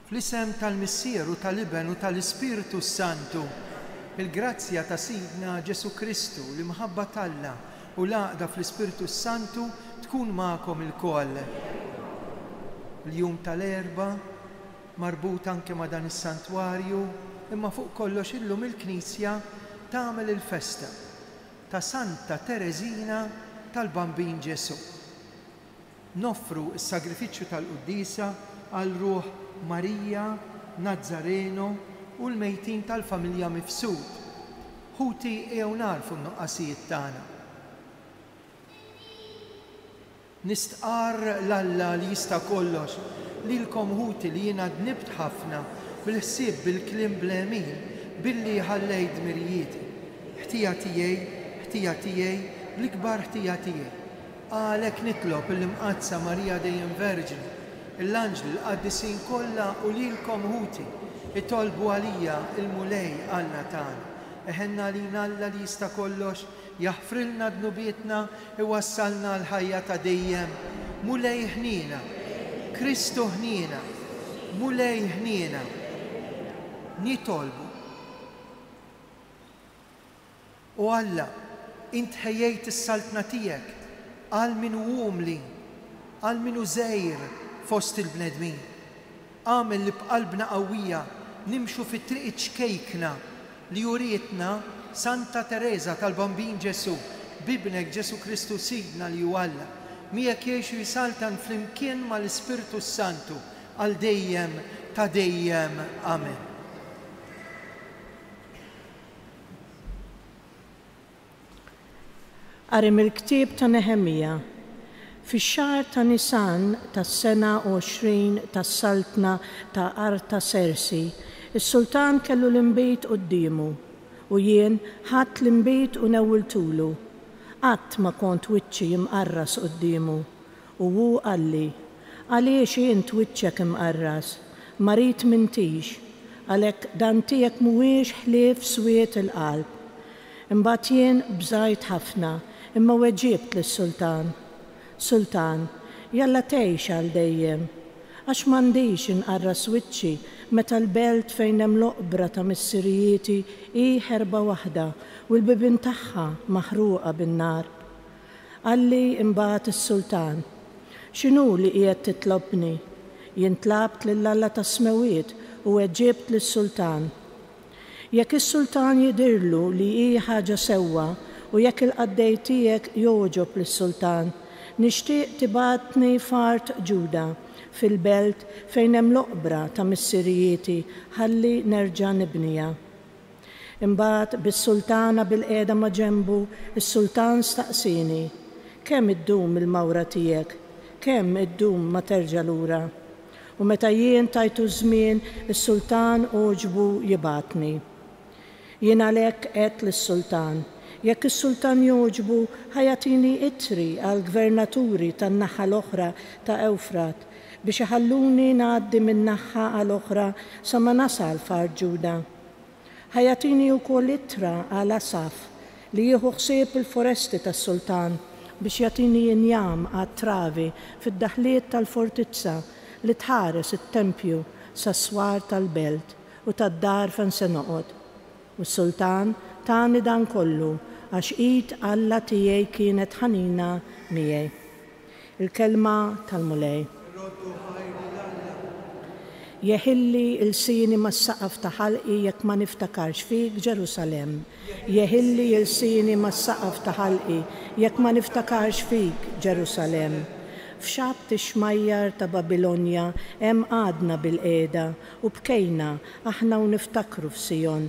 Fl-isem tal-Missieru tal-Iben u tal-Ispiritu Santu, il-grazzja ta' Sidna Ġesu Kristu, l-imħabba t'Alla u l-għaqda fl-Ispiritu Santu tkun magħkom il-koll. Il-jum tal-Erba marbut anke ma' dan is-santwarju, imma fuq kollox illum il-Knisja tagħmel il-festa ta' Santa Tereżina tal-Bambin Ġesu. Noffru s-sagrifiċċju tal-Quddisa għal ruħ Marija, Nazzareno u l-mejtin tal-familja mifsud. Ħuti ew narfu n-nuqqasijiet tagħna. Nistqar l-Alla li jista' kollox lilkom ħuti li jiena dnibt ħafna bil-ħsieb bil-kliem blemin billi ħallejt dmirijieti. Ħtija tiegħi, bl-ikbar ħtija tiegħi. Għalhekk nitlob il-Imqazza Marija dejjem Verġini, l-anġli l-qaddisin kollha u lilkom ħuti itolbu għalija il-mulej Alla tagħna. Eħenna lina Alla li jista' kollox jaħfrilna dnubietna iwassalna l-ħajja ta' dejjem. Mulej ħnina, Kristu ħnina, mulej ħnina. Nitolbu. U Alla, int ħejjejt is-saltna tiegħek għal min umli, għal min żgħir fost il-bnedmin. Għamel li b'qalbna qawwija nimxu fit-triq ċkejkna li jurietna Santa Teresa tal-Bambin Ġesu, bibnek Ġesu Kristu Sidna li hu Alla, miegħek jgħixu jisaltan flimkien mal-Ispiritu Santu għal dejjem ta' dejjem. Amen. Qari mill-ktieb ta' Nehemija. Fix-xahar ta' Nisan tas-sena 20 tas-saltna ta' Artasersi, is-sultan kellu l-imbejt qudiemu u jien ħadd l-imbejt u newwiltulu. Qatt ma kont wiċċi imqarras qudiemu u hu qalli: għaliex int wiċċek imqarras, ma rid m'intix, għalhekk dan tiegħek mhuwiex ħlief swiet il-qalb. Imbagħad jien bżajt ħafna, imma weġġiebt lis-sultan: Sultan, jalla tgħix għal dejjem, għax m'għandix inqarras wiċċi meta l-belt fejn hemm l-oqbra ta' missirijieti hi ħerba waħda u l-bibien tagħha maħruqa bin-nar. Qalli imbagħad is-sultan: x'inhu li qiegħed titlobni? Jien tlabt lill-Alla tas-Smewiet u weġġiebt lis-sultan. Jekk is-sultan jidhirlu li hi ħaġa sewwa u jekk il-qaddej tiegħek jogħġob lis-sultan, nixtieq tibgħatni fart Ġuda fil-belt fejn hemm l-oqbra ta' missirijieti ħalli nerġa' nibniha. Imbagħad bis-sultana bil-qiegħda ma' ġenbu, is-sultan staqsini: kemm iddum il-mawra tiegħek? Kemm iddum ma terġa' lura? U meta jien tajtu żmien, is-sultan oġbu jibgħatni. Jien għalhekk qed lis-sultan: jekk is-sultan jogħġbu ħajatini ittri għall-gvernaturi tan-naħa l-oħra ta' Ewfrat biex iħalluni ngħaddi min-naħa għall-oħra sa ma nasal far Ġuda. Ħajatini wkoll ittra għal Asaf li jieħu ħsieb il-foresti tas-sultan biex jagħtini injam għat-travi fid-daħliet tal-fortizza li tħares it-tempju sas-swar tal-belt u tad-dar fejn se noqgħod. U s-sultan tani dan kollu għax id Alla tiegħi kienet ħanina miegħi. Il-kelma tal-mulej. Jeħilli il-sini mas-saqaf ta' ħalqi jekk ma niftakarx fik Ġerusalem. Jeħilli il-sini mas-saqaf ta' ħalqi jekk ma niftakarx fik Ġerusalem. F'xabt ix-xmajjar ta' Babilonja hemm għadna bil-qiegħda u bkejna aħna u niftakru f'Sijon.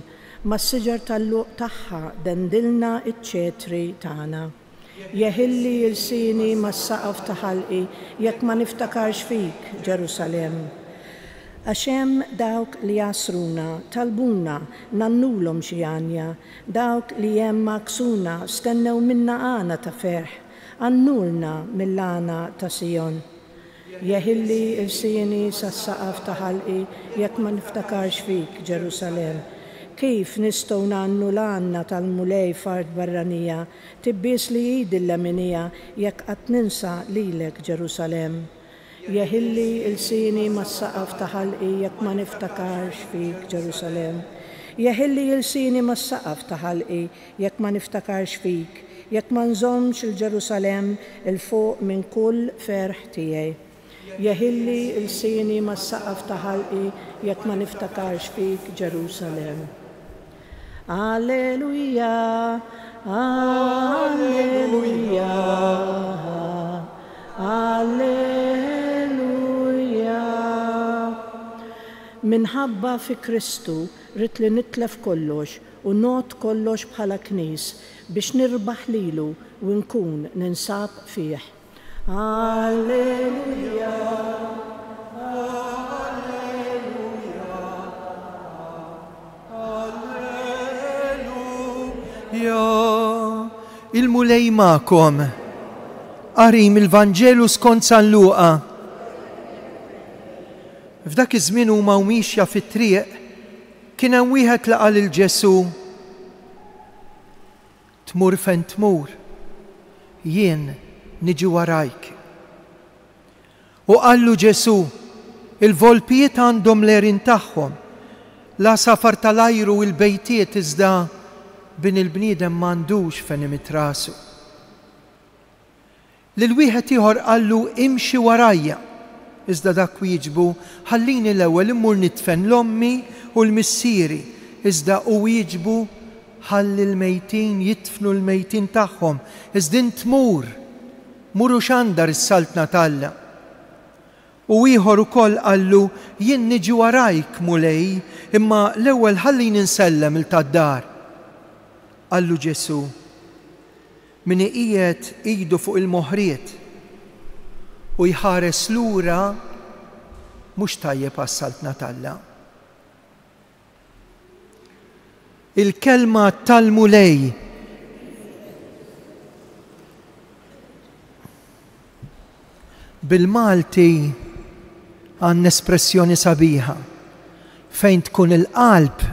Mas-siġar tal-luq tagħha dendilna iċ-ċetri tagħna. Jeħilli il-sini mas-saqaf ta' ħalqi jekk ma niftakarx fik Ġerusalem. Għax hemm dawk li jasruna, talbuna, nannulhom xi għanja, dawk li hemm maksuna stennew minna għana ta' ferħ, għannulna mill-għana ta' Sijon. Jeħilli il-sini sas-saqaf ta' ħalqi jekk ma niftakarx fik Ġerusalem. Kif nistgħu nannu l-għanna tal-mulej fard barranija, tibbies li jidilleminija jekk qatt ninsa lilek Ġerusalem. jeħilli il-sini mas-saqaf ta' ħalqi jekk ma niftakarx fik Ġerusalem. Jeħilli il-sini mas-saqaf ta' ħalqi jekk ma niftakarx fik, jekk ma nżommx il-Ġerusalem il-fuq minn kull ferħ tiegħi. Jeħilli il-sini mas-saqaf ta' ħalqi jekk ma niftakarx fik Ġerusalem. Alleluja, alleluja, alleluja. Minħabba fi Kristu rid li nitlef kollox u not kollox bħala knies biex nirbaħ lilu u nkun ninsab fih. Alleluja, alleluja, alleluja. Il-mulej ma'kom. Qarim il-Vanġelu skont San Luqa. F'dak iż-żmien huma mixja fit-triq kien hemm wieħed laqa' lil Ġesu. Tmur fejn tmur, jien niġi warajk. U qallu Ġesu, il-volpijiet għandhom l-erin tagħhom, la safar tal-ajru u l-bejtiet iżda bin il-bniedem m'għandux fejn imitrasu. Lil wieħed ieħor qallu imxi warajja, iżda dak wieġbu ħallini l-ewwel immur nitfen l-ommi u l-missieri, iżda u wieġbu ħalli l-mejtin jitfnu l-mejtin tagħhom, iżda tmur, muru xandar is-saltna talla. U ieħor ukoll qallu jien niġi warajk mulej, imma l-ewwel ħallini nsellem il-tad-dar. Qallu Ġesu, min qiegħed idu fuq il-moħriet u jħares lura mhux tajjeb għas-saltna talla. Il-kelma tal-mulej bil-Malti għandna espressjoni sabiħa fejn tkun il-qalb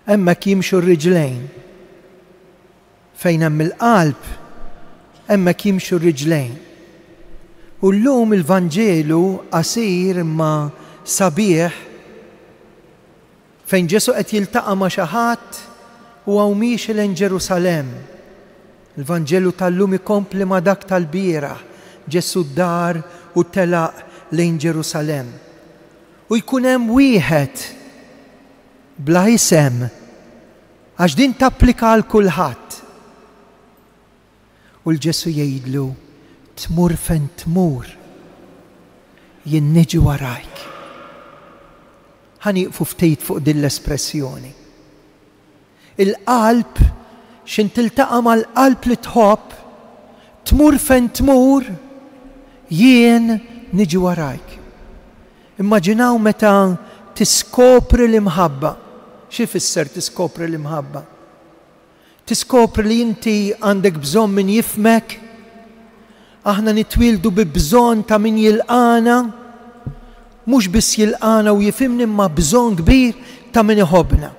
hemmhekk jimxu r-riġlejn. Fejn hemm il-qalb hemmhekk jimxu r-riġlejn. U llum il-Vanġelu qasir imma sabiħ fejn Ġesu qed jiltaqa' ma' xi ħadd u hawn miexi lejn Ġerusalem. Il-Vanġelu tal-lum ikompli ma' dak tal-bieraħ, Ġesu d-dar u telaq lejn Ġerusalem. U jkun hemm wieħed bla isem għax din tapplika għal kulħadd. U l-Ġesu jgħidlu, tmur fejn tmur, jien niġi warajk. Ħanieqfu ftit fuq din l-espressjoni. Il-qalb x'in tiltaqa' mal-qalb li tħobb, tmur fejn tmur, jien niġi warajk. Immaġinaw meta tiskopri l-imħabba. Xi fisser tiskopri l-imħabba? Tiskopri li inti għandek bżonn min jifmek. Aħna nitwildu bi bżonn ta' min jilqana, mhux biss jilqana u jifhimni imma bżonn kbir ta' min iħobbna.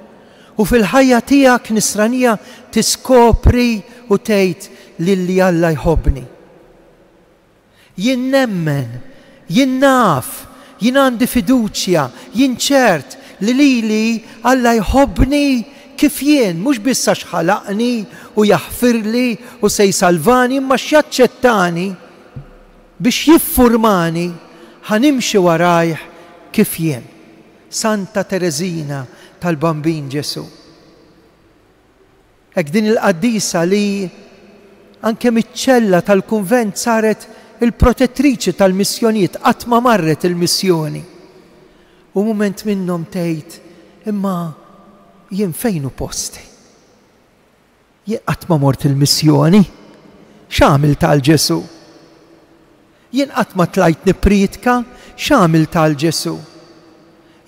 U fil-ħajja tiegħek nisranija tiskopri u tgħid lilli Alla jħobbni. Jien nemmen, jien naf, jien għandi fiduċja, jien ċert li lili Alla jħobbni kif jien, mhux biss għax ħalaqni u jaħfirli u se jsalvani, imma x'jaċċettani biex jiffurmani ħanimxi warajh kif jien. Santa Tereżina tal-Bambin Ġesu. Hekk din il-qaddisa li anke miċ-ċella tal-kunvent saret il-protettriċi tal-missjonijiet, qatt ma marret il-missjoni. U mument minnhom tgħid, imma jien fejn hu posti? Jien qatt ma mort il-missjoni. X'għamil tal-Ġesu? Jien qatt ma tlajt nippriedka, x'għamil tal-Ġesu?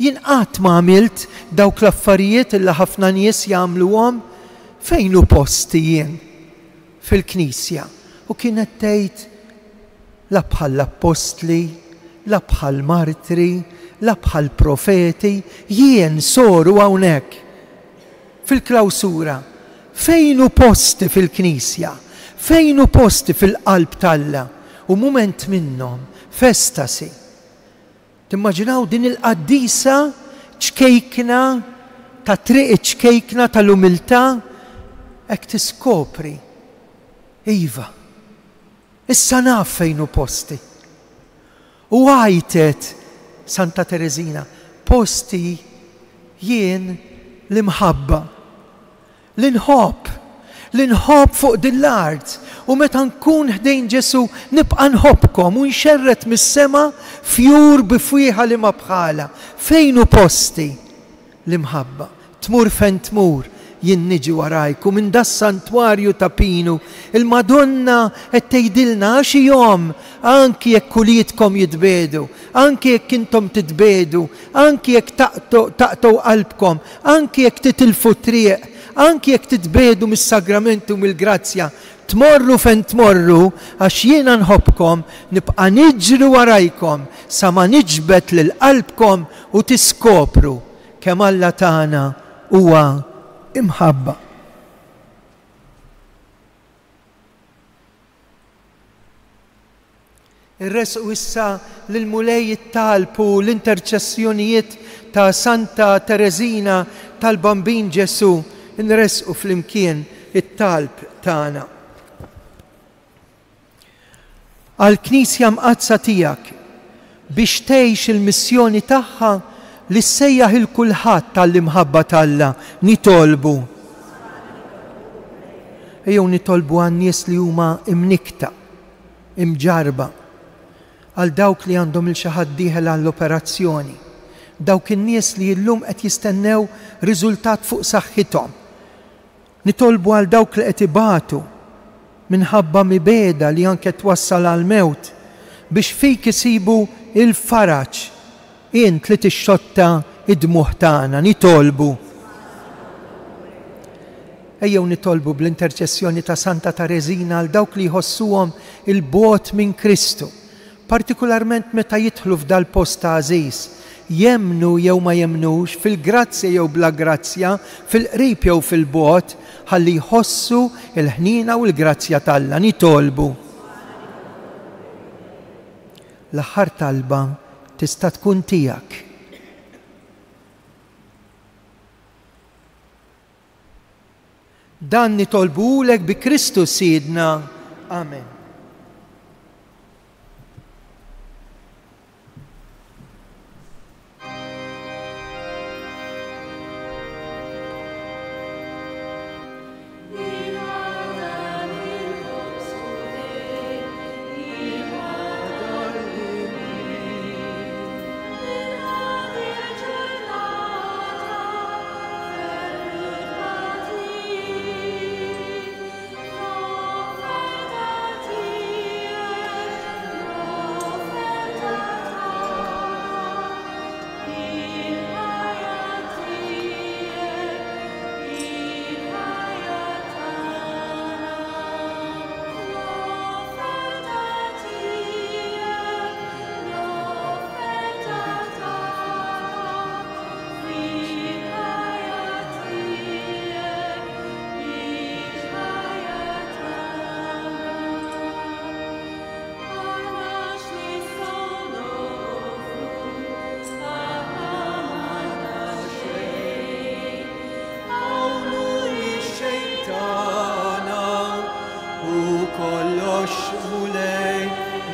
Jien qatt ma għamilt dawk l-affarijiet illi ħafna nies jagħmluhom, fejn hu posti jien? Fil-Knisja. U kienet tgħid la bħal l-Apostli, la bħal martri, la bħal profeti, jien soru hawnhekk. Fil-klawsura, fejn hu posti fil-Knisja? Fejn hu posti fil-qalb talla? U mument minnhom festasi. Timmaġinaw din il-qaddisa ċkejkna ta' triq ċkejkna tal-umiltà hekk tiskopri. Iva, issa naf fejn hu posti. U għajtet Santa Teresina, posti jien l-imħabba, l-inħobb fuq din l-art. U meta nkun ħdejn Ġesu nibqa' nħobbkom u nxerret mis-sema fjur bifwieħa li ma bħala. Fejn hu posti? L-imħabba. Tmur fejn tmur, jien niġi warajku minn das santwarju ta' Pinu. Il-Madonna qed tgħidilna xi jom anki jekk kulietkom jitbedu, anki jekk intom titbedu, anki jekk taqtgħu qalbkom, anki jekk titilfu triq, anki jekk titbedu mis-sagramentu mill-grazzja, tmorru fejn tmorru għax jiena nħobbkom, nibqa' niġri warajkom sa ma niġbed lil qalbkom u tiskopru kemm Alla tagħna huwa imħabba. Irresqu issa lil-mulej it-talb u l-interċessjonijiet ta' Santa Teresina tal-Bambin Ġesu, nresqu flimkien it-talb tagħna. Għall-Knisja mqazza tiegħek biex tgħix il-missjoni tagħha li ssejjaħ il-kulħadd tal-imħabba t'Alla nitolbu. Ejjew nitolbu għan-nies li huma imnikta, imġarba, għal dawk li għandhom il xi ħadd dieħel għall-operazzjoni, dawk in-nies li llum qed jistennew riżultat fuq saħħithom. Nitolbu għal dawk li qed ibatu minħabba mibeda li anke twassal għal mewt biex fik isibu il-faraġ. Int li tixxotta id-dmuħ tagħna nitolbu. Ejjew nitolbu bl-interċessjoni ta' Santa Teresina għal dawk li jħossuhom il-bogħod minn Kristu, partikolarment meta jidħlu f'dal post ta' għażiż, jemnu jew ma jemnux, fil-grazzja jew bla grazzja, fil-qrib jew fil-bogħod, ħalli jħossu il-ħnina u l-grazzja t'Alla nitolbu. L-aħħar talba tista' tkun tiegħek. Dan nitolbulek bi Kristus Sidna. Amen.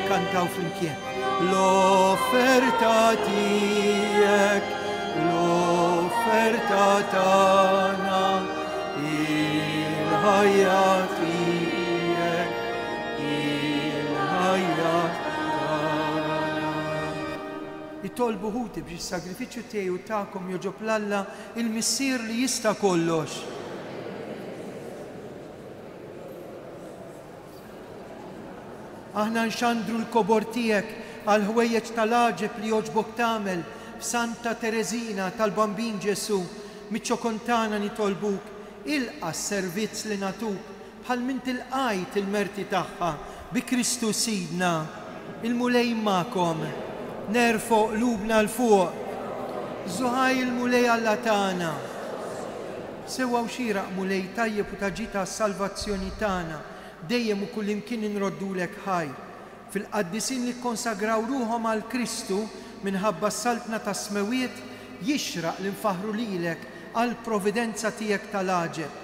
Nkantaw flimkien. L-offerta tiegħek, l-offerta tagħna, il-ħajja tiegħek, il-ħajja tagħna. Itolbu ħuti biex is-sagrifiċċju tiegħu tagħkom joġob l-Alla il-missier li jista' kollox. Aħna nxandru l-kobor tiegħek għal ħwejjeġ tal-għaġeb li joġbok tagħmel f'Santa Teresina tal-Bambin Ġesu, miċ-ċokontana nitolbuk, ilqa' s-servizz li natuk bħal min tilqajt il-merti tagħha bi Kristus Sidna. Il-mulej magħkom, nerfgħu qlubna l fuq, żuħaj il-mulej Alla tagħna. Sewwa xieraq mulej tajjeb u taġita s-salvazzjoni tagħna. Dejjem u kullimkien inroddulek ħajr. fil-qaddisin li konsagraw ruhom għal Kristu minħabba s-saltna ta' smewiet jixraq li nfaħru lilek għal providenza tiegħek tal-aġeb.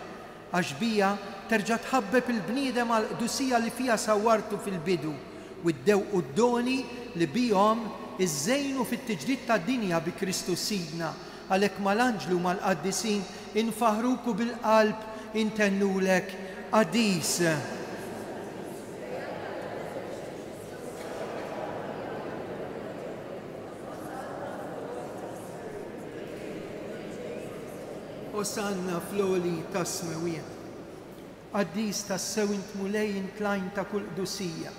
Għax bija terġa' tħabbeb il-bniedem għal qdusija li fija sawwartu fil-bidu u d-dewq d-doni li bihom iż-żejnu fit-tiġdid tad-dinja bi Kristu Sidna. Għalhekk mal-anġlu mal-qaddisin infaħruku bil-qalb intennulek qadis. Osanna fl-oli ta' smewiet. Qaddis tas-sew intmulej intlajn ta' kull qdusija.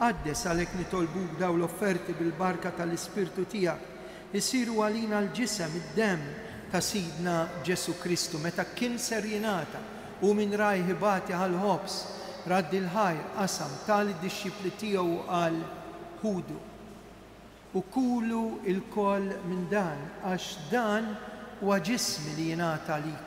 Qaddes għalhekk nitolbuk daw l-offerti bil-barka tal-Ispirtu tiegħek isiru għalina l-ġisem id-demm ta' Sidna Ġesu Kristu meta kien ser jingħata u minn rajh ibati għall-ħobs raddi l-ħajr qasam tal-disċipli tiegħu qal ħudu u kulu il-koll minn dan għax dan huwa ġismi li jingħata għalikom.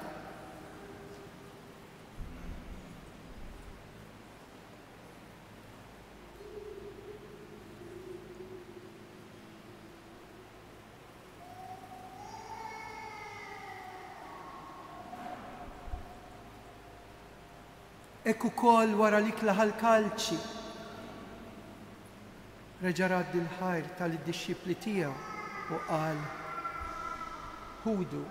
Ekku kol wara li klaħal kalċi. Reġa' raddi l-ħajr tal-disċipli tiegħu u qal ħudu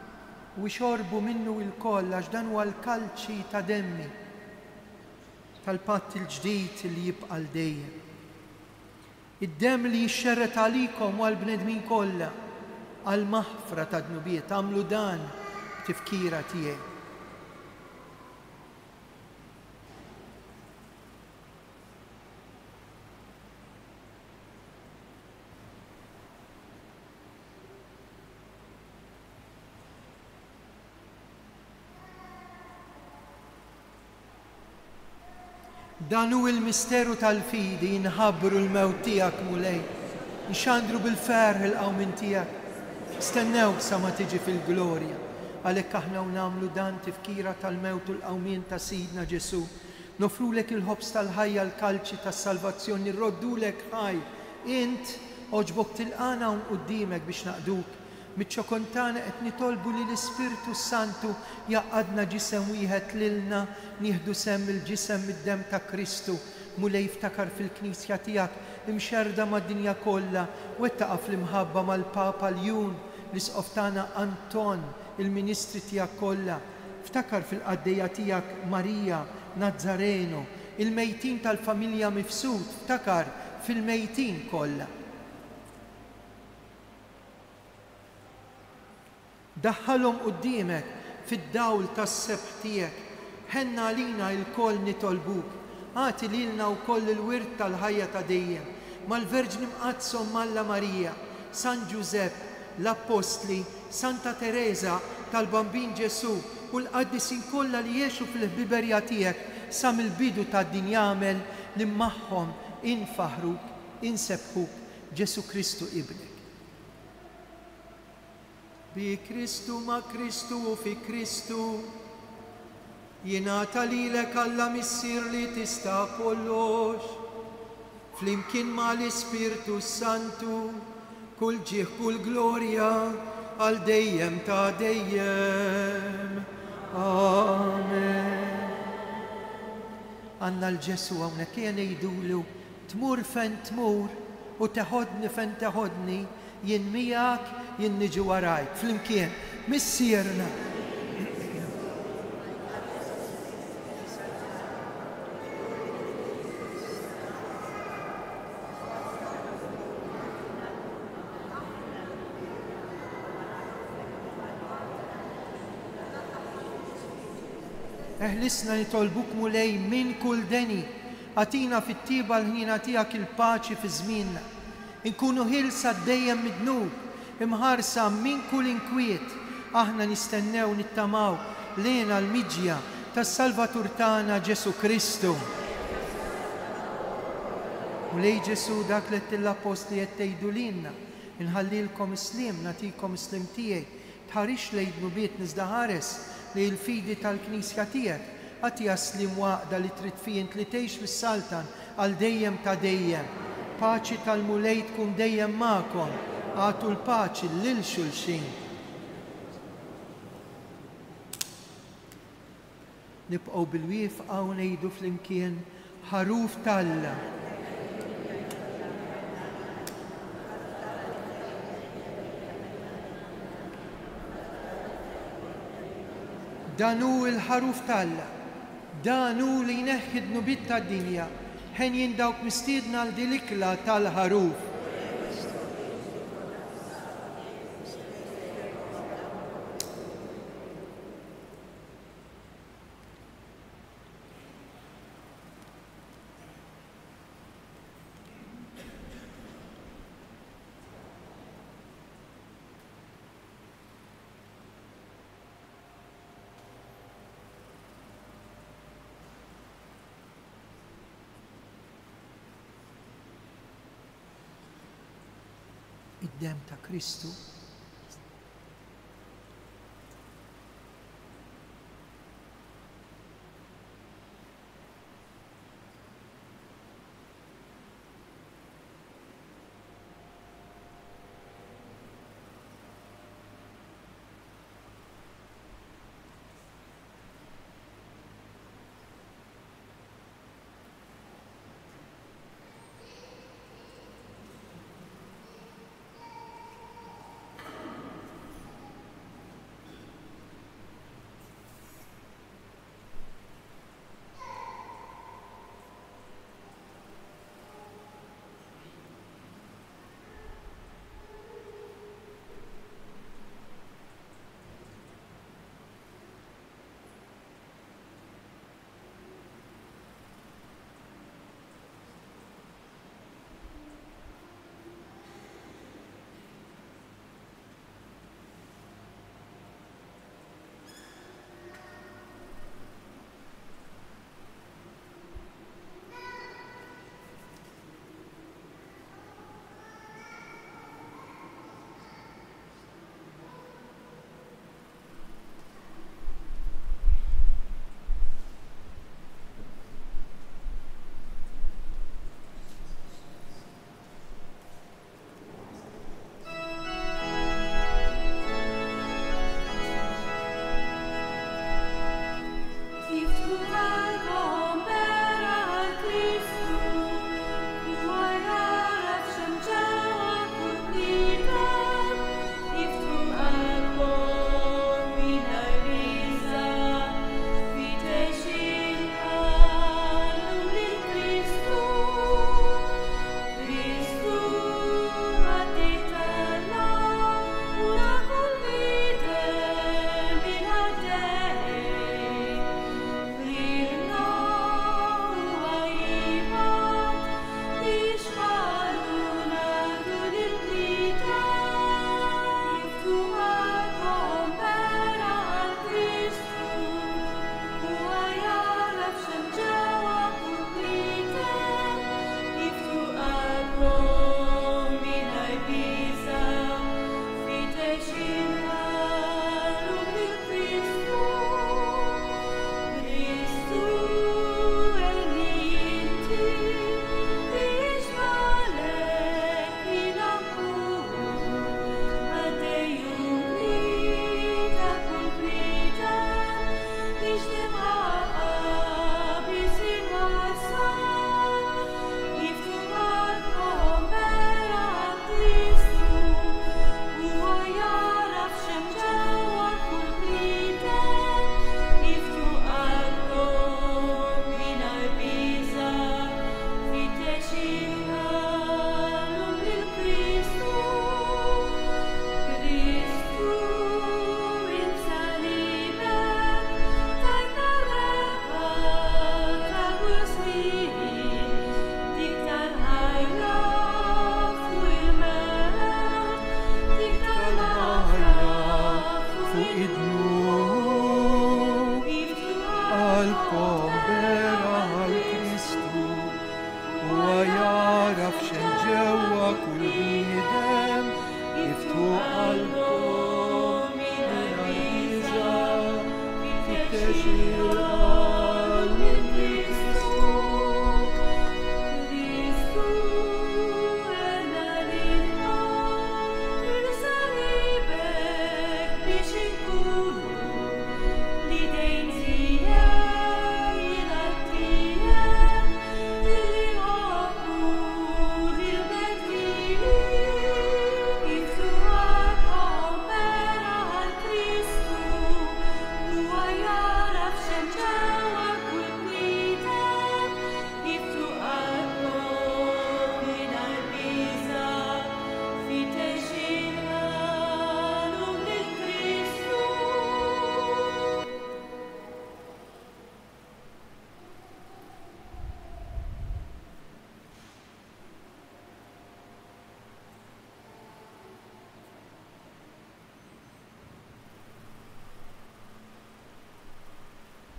u xorbu minnu il-koll għax dan huwa l-kalċi ta' demmi tal-patt il-ġdid li jibqa' l dejjem. Id-demm li jixxerret għalikom u għall-bnedmin kollha għal maħfra ta' dnubiet għamlu dan b'tifkira tiegħi. Dan hu il-misteru tal-fidi jinħabbru l-mewt tiegħek mulej, nxandru bil-ferħ il-qawmin tiegħek, stennew sa ma tiġi fil-glorja. Għalhekk aħna nagħmlu dan tifkira tal-mewt u l-qawmien ta' Sidna Ġesu. Nofrulek il-ħobs tal-ħajja l-kalċi tas-salvazzjoni, nirroddulek ħaj. Int oġbok tilqana hawn quddiemek biex naqduk. Miċ-ċokontana qed nitolbu li l-Ispirtu Santu jaqadna ġisem wieħed lilna nieħdu sem il-ġisem mid-demm ta' Kristu mulej jiftakar fil-Knisja tiegħek imxerda mad-dinja kollha u ettaqa' fl-imħabba mal-Papa Ljun l-isqof tagħna Anton il-Ministri tiegħek kollha. Ftakar fil-qaddejja tiegħek Marija Nazzareno, il-mejtin tal-familja Mifsud, ftakar fil-mejtin kollha. Daħħalhom quddiemek fid-dawl tas-sebħ tiegħek, ħenna għalina l-koll nitolbuk, għati lilna wkoll il-wirt tal-ħajja ta' dejjem, mal-Verġni Mqaddsom Malla Marija, San Giuseppe, l-Apostli, Santa Teresa tal-Bambin Ġesu u l-qaddisin kollha li jgħixu fil-ħbiberja tiegħek sa mill-bidu tad-din jagħmel li magħhom infaħruk, insebħuk Ġesu Kristu ibnek. Bi Kristu ma' Kristu u fi Kristu jingħata lilek Alla missier li tista' kollox flimkien ma' l-Ispirtu Santu kull ġieħ kull glorja għal dejjem ta' dejjem. Amen. Għandna l-Ġesu hawnhekk ejja ngħidulu tmur fejn tmur u teħodni fejn teħodni jien miegħek jien niġi warajk flimkien missierna. Eħlisna nitolbuk mulej minn kull deni, għatina fit-tiba l-ħnina tiegħek il-paċi fi żmienna. Inkunu ħilsa dejjem midnub, imħarsa minn kull inkwiet, aħna nistennew nittamaw lejna l-miġja tas-Salvatur tagħna Ġesu Kristu. U lej Ġesu dak li l-apostli qed tgħidu lilna, inħallilkom islim, nagħtikom islim tiegħi, tħarix lejn dnubiet niżda ħares li l-fidi tal-Knisja tiegħek, għati slim waqda li trid fih li tgħix fis-Saltan għal dejjem ta' dejjem. il-paċi tal-mulej tkun dejjem magħkom, għatu l-paċi lil xulxin. Nibqgħu bil-wieqfa u ngħidu flimkien ħaruf talla. Dan hu l-ħaruf talla, dan hu li jneħħi d-nubiet tad-dinja, ħen jindawk mistiedna għal din l-ikla tal-ħaruf. Id-dem ta' Kristu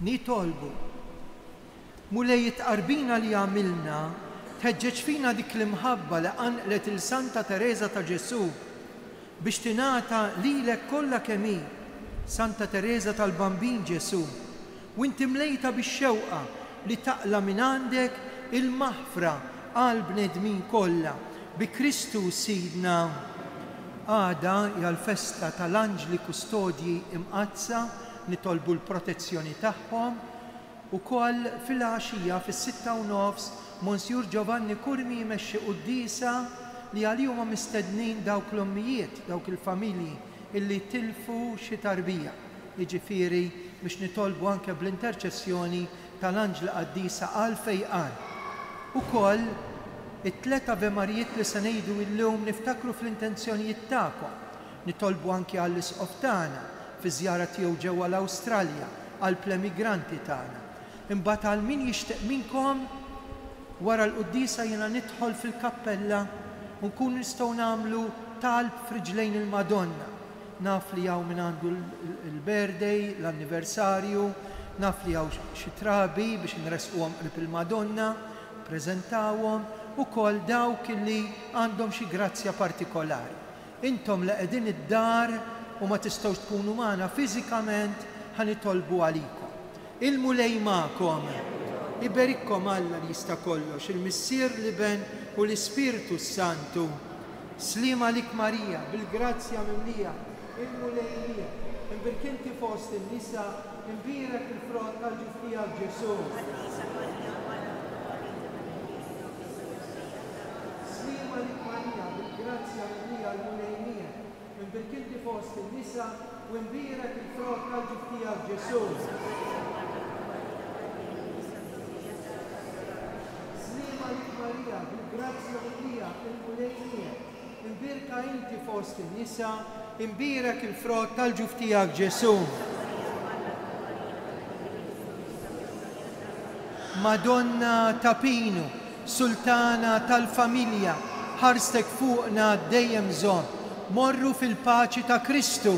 nitolbu mulej jitqarbina li għamilna tħeġġeġ fina dik l-imħabba li qanqlet il-Santa Teresa ta' Ġesu biex tingħata lilek kollha kemm hi, Santa Teresa tal-Bambin Ġesu, u inti mlejta bix-xewqa li taqla minn għandek il-maħfra għal bnedmin kollha bi Kristu Sidna. Għada hija l-festa tal-Anġli Kustodji imqazza, nitolbu l-protezzjoni tagħhom, ukoll fil-għaxija fis-6:30 Monsiur Giovanni Kurmi jmexxi qudiesa li għalihom huma mistednin dawk l-ommijiet, dawk il-familji illi tilfu xi tarbija. Jiġifieri biex nitolbu anke bl-interċessjoni tal-Anġla Qaddisa għal fejqan. Ukoll it-tlet Ave Marijiet li se ngħidu llum niftakru fl-intenzjonijiet tagħkom. Nitolbu anke għall-isqof tagħna fi żjara tiegħu ġewwa l-Awstralja għall-emigranti tagħna. Imbagħad għal min jixtieq minkom wara l-qudiesa jiena nidħol fil-kappella u nkun nistgħu nagħmlu talb f'riġlejn il-Madonna. Naf li hawn min għandu l-birthday, l-anniversarju, naf li hawn xi trabi biex nresquhom qrib il-Madonna, preżentawhom, ukoll dawk li għandhom xi grazzja partikolari. Intom li qegħdin id-dar u ma tistgħux tkunu magħna fiżikament ħanitolbu għalikom. Il-mulej magħkom. Iberikkom Alla li jista' kollox, il-Missier Liben u l-Ispiritu Santu. Slima lik Marija, bil-grazzja mimlija, il-mulejnija, imbirkinti fost in-nisa, imbirek il-frott tal-ġufija Ġesu. Slima lik Marija, bil-grazzja mimlija, il-mulejnija, imbirkinti fost in-nisa, u imbirek il-frott tal-ġufija Ġesu. Marija, bil-grazzja mimlija, il-mulejnija, imbirka inti fost in-nisa, imbirek il-frott tal-ġuf tiegħek Ġesu. Madonna ta' Pinu, Sultana tal-familja, ħarstek fuqna dejjem żomm, morru fil-paċi ta' Kristu.